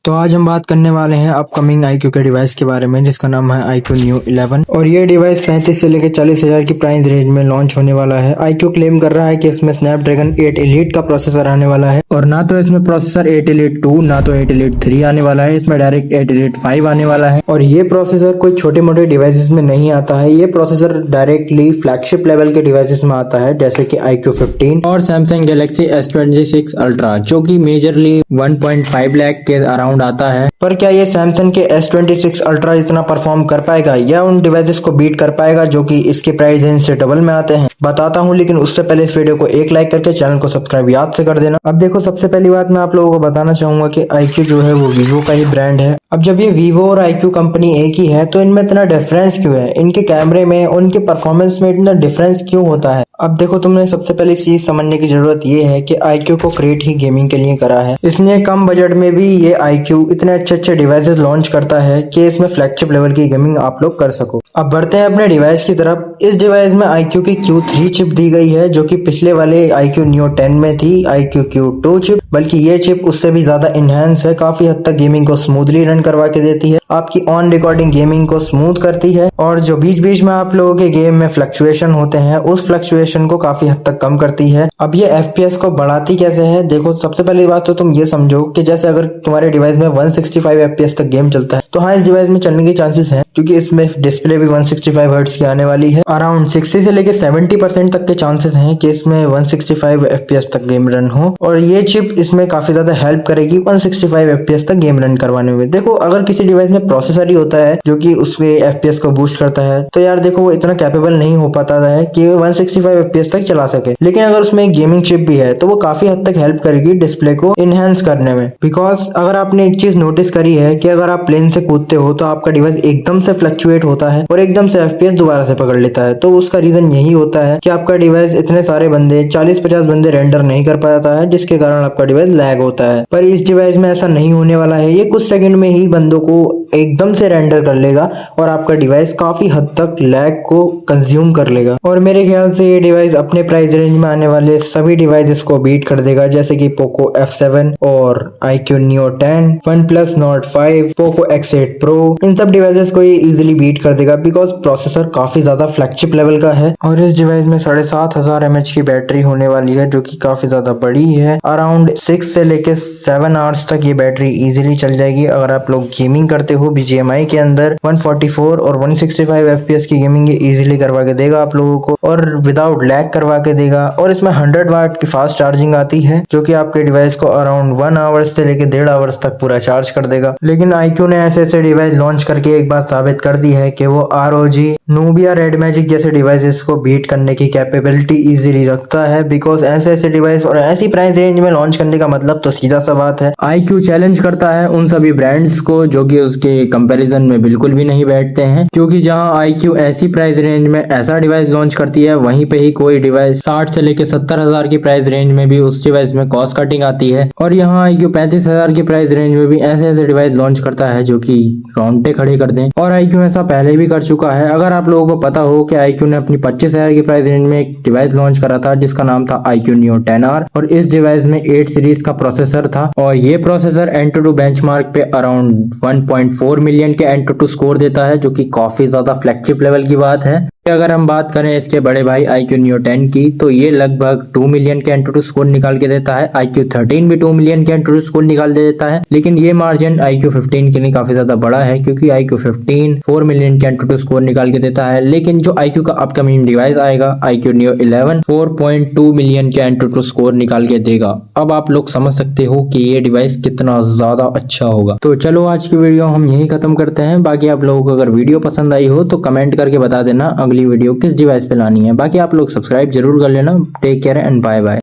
तो आज हम बात करने वाले हैं अपकमिंग iQOO के डिवाइस के बारे में जिसका नाम है iQOO Neo 11 और ये डिवाइस 35 से लेकर 40,000 की प्राइस रेंज में लॉन्च होने वाला है। iQOO क्लेम कर रहा है कि इसमें स्नैपड्रैगन 8 एलीट का प्रोसेसर आने वाला है और ना तो इसमें प्रोसेसर 8 एलीट 2 ना तो 8 एलीट 3 आने वाला है, इसमें डायरेक्ट 8 एलीट 5 आने वाला है। और ये प्रोसेसर कोई छोटे मोटे डिवाइसेस में नहीं आता है, ये प्रोसेसर डायरेक्टली फ्लैगशिप लेवल के डिवाइसेस में आता है जैसे कि iQOO 15 और Samsung Galaxy S26 Ultra जो कि मेजरली 1.5 लाख के अराउंड आता है। पर क्या ये सैमसंग के S26 Ultra इतना परफॉर्म कर पाएगा या उन डिवाइसेस को बीट कर पाएगा जो कि इसके प्राइस रेंज से डबल में आते हैं, बताता हूं। लेकिन उससे पहले इस वीडियो को एक लाइक करके चैनल को सब्सक्राइब याद से कर देना। अब देखो, सबसे पहली बात मैं आप लोगों को बताना चाहूंगा कि iQOO जो है वो वीवो का ही ब्रांड है। अब जब ये वीवो और iQOO कंपनी एक ही है तो इनमें इतना डिफरेंस क्यों है, इनके कैमरे में और इनके परफॉर्मेंस में इतना डिफरेंस क्यों होता है। अब देखो, तुमने सबसे पहले चीज समझने की जरूरत ये है कि iQOO को क्रिएट ही गेमिंग के लिए करा है। इसने कम बजट में भी ये iQOO इतने अच्छे डिवाइसेस लॉन्च करता है कि इसमें फ्लैगशिप लेवल की गेमिंग आप लोग कर सको। अब बढ़ते हैं अपने डिवाइस की तरफ। इस डिवाइस में iQOO की Q3 चिप दी गई है जो कि पिछले वाले iQOO Neo 10 में थी iQOO Q2 चिप, बल्कि ये चिप उससे भी ज्यादा इनहेंस है, काफी हद तक गेमिंग को स्मूथली रन करवा के देती है, आपकी ऑन रिकॉर्डिंग गेमिंग को स्मूथ करती है और जो बीच बीच में आप लोगों के गेम में फ्लक्चुएशन होते हैं उस फ्लक्चुएशन को काफी हद तक कम करती है। अब ये FPS को बढ़ाती कैसे है, देखो सबसे पहली बात तो तुम ये समझो कि जैसे अगर तुम्हारे डिवाइस में 165 FPS तक गेम चलता है तो हाँ, इस डिवाइस में चलने की चांसेस है क्योंकि इसमें डिस्प्ले भी 165 हर्ट्ज की आने वाली है। अराउंड 60 से लेके 70% तक के चांसेस हैं कि इसमें 165 FPS तक गेम रन हो और ये चिप इसमें काफी ज्यादा हेल्प करेगी 165 FPS तक गेम रन करवाने में। देखो, अगर किसी डिवाइस में प्रोसेसर ही होता है जो कि उसके FPS को बूस्ट करता है तो यार देखो वो इतना कैपेबल नहीं हो पाता है कि 165 FPS तक चला सके। लेकिन अगर उसमें एक गेमिंग चिप भी है तो वो काफी हद तक हेल्प करेगी डिस्प्ले को इनहेंस करने में। बिकॉज अगर आपने एक चीज नोटिस करी है कि अगर आप प्लेन से कूदते हो तो आपका डिवाइस एकदम से फ्लक्चुएट होता है और एकदम से FPS दोबारा से पकड़ लेता है, तो उसका रीजन यही होता है कि आपका डिवाइस इतने सारे बंदे 40-50 बंदे रेंडर नहीं कर पाता है जिसके कारण आपका डिवाइस लैग होता है। पर इस डिवाइस में ऐसा नहीं होने वाला है, ये कुछ सेकंड में ही बंदों को एकदम से रेंडर कर लेगा और आपका डिवाइस काफी हद तक लैग को कंज्यूम कर लेगा। और मेरे ख्याल से ये डिवाइस अपने प्राइस रेंज में आने वाले सभी डिवाइसेस को बीट कर देगा जैसे कि Poco F7 और iQOO Neo 10, OnePlus Nord 5, Poco X8 Pro, इन सब डिवाइसेस को ये इजीली बीट कर देगा बिकॉज प्रोसेसर काफी ज्यादा फ्लैगशिप लेवल का है और इस डिवाइस में 7500 mAh की बैटरी होने वाली है जो कि काफी ज्यादा बड़ी है। अराउंड 6 से लेके 7 आवर्स तक ये बैटरी इजीली चल जाएगी अगर आप लोग गेमिंग करते हो BGMI के अंदर। 144 और 165 FPS की गेमिंग ये इजीली करवा के देगा आप लोगों को और विदाउट लैग करवा के देगा। और इसमें 100 वाट की फास्ट चार्जिंग आती है जो कि आपके डिवाइस को अराउंड 1 आवर्स से लेके 1.5 आवर्स तक पूरा चार्ज कर देगा। लेकिन iQOO ने ऐसे डिवाइस लॉन्च करके एक बात साबित कर दी है कि वो ROG, Nubia, Red Magic जैसे डिवाइसेस को बीट करने की कैपेबिलिटी इजीली रखता है। बिकॉज ऐसे डिवाइस और ऐसी प्राइस रेंज में लॉन्च करने का मतलब तो सीधा सा बात है, iQOO चैलेंज करता है उन सभी ब्रांड्स को जो कि उसके कंपैरिजन में बिल्कुल भी नहीं बैठते हैं। क्योंकि जहां iQOO ऐसी प्राइस रेंज में ऐसा डिवाइस लॉन्च करती है वहीं पे ही कोई डिवाइस 60 से लेके 70,000 की प्राइस रेंज में भी उस डिवाइस में कॉस्ट कटिंग आती है और यहाँ iQOO 35,000 की प्राइस रेंज में भी ऐसे डिवाइस लॉन्च करता है जो कि रोंगटे खड़े कर दें। और iQOO ऐसा पहले भी कर चुका है। अगर आप लोगों को पता हो कि iQOO ने अपनी 25,000 की प्राइस रेंज में एक डिवाइस लॉन्च करा था जिसका नाम था iQOO Neo 10R और इस डिवाइस में 8 सीरीज का प्रोसेसर था और ये प्रोसेसर Antutu बेंचमार्क पे अराउंड 1.4 मिलियन के Antutu स्कोर देता है जो कि काफी ज्यादा फ्लैगशिप लेवल की बात है। अगर हम बात करें इसके बड़े भाई iQOO Neo 10 की तो ये लगभग 2 मिलियन के Antutu स्कोर निकाल के देता है। iQOO 13 भी 2 मिलियन के Antutu स्कोर निकाल देता है, लेकिन ये मार्जिन iQOO 15 के लिए काफी ज्यादा बड़ा है क्योंकि iQOO 15 4 मिलियन के Antutu स्कोर निकाल के देता है। लेकिन जो iQOO का अपकमिंग डिवाइस आएगा iQOO Neo 11 4.2 मिलियन के Antutu स्कोर निकाल के देगा। अब आप लोग समझ सकते हो कि ये डिवाइस कितना ज्यादा अच्छा होगा। तो चलो आज की वीडियो हम यही खत्म करते हैं। बाकी आप लोगों को अगर वीडियो पसंद आई हो तो कमेंट करके बता देना अगली वीडियो किस डिवाइस पे लानी है। बाकी आप लोग सब्सक्राइब जरूर कर लेना। Take care and bye bye.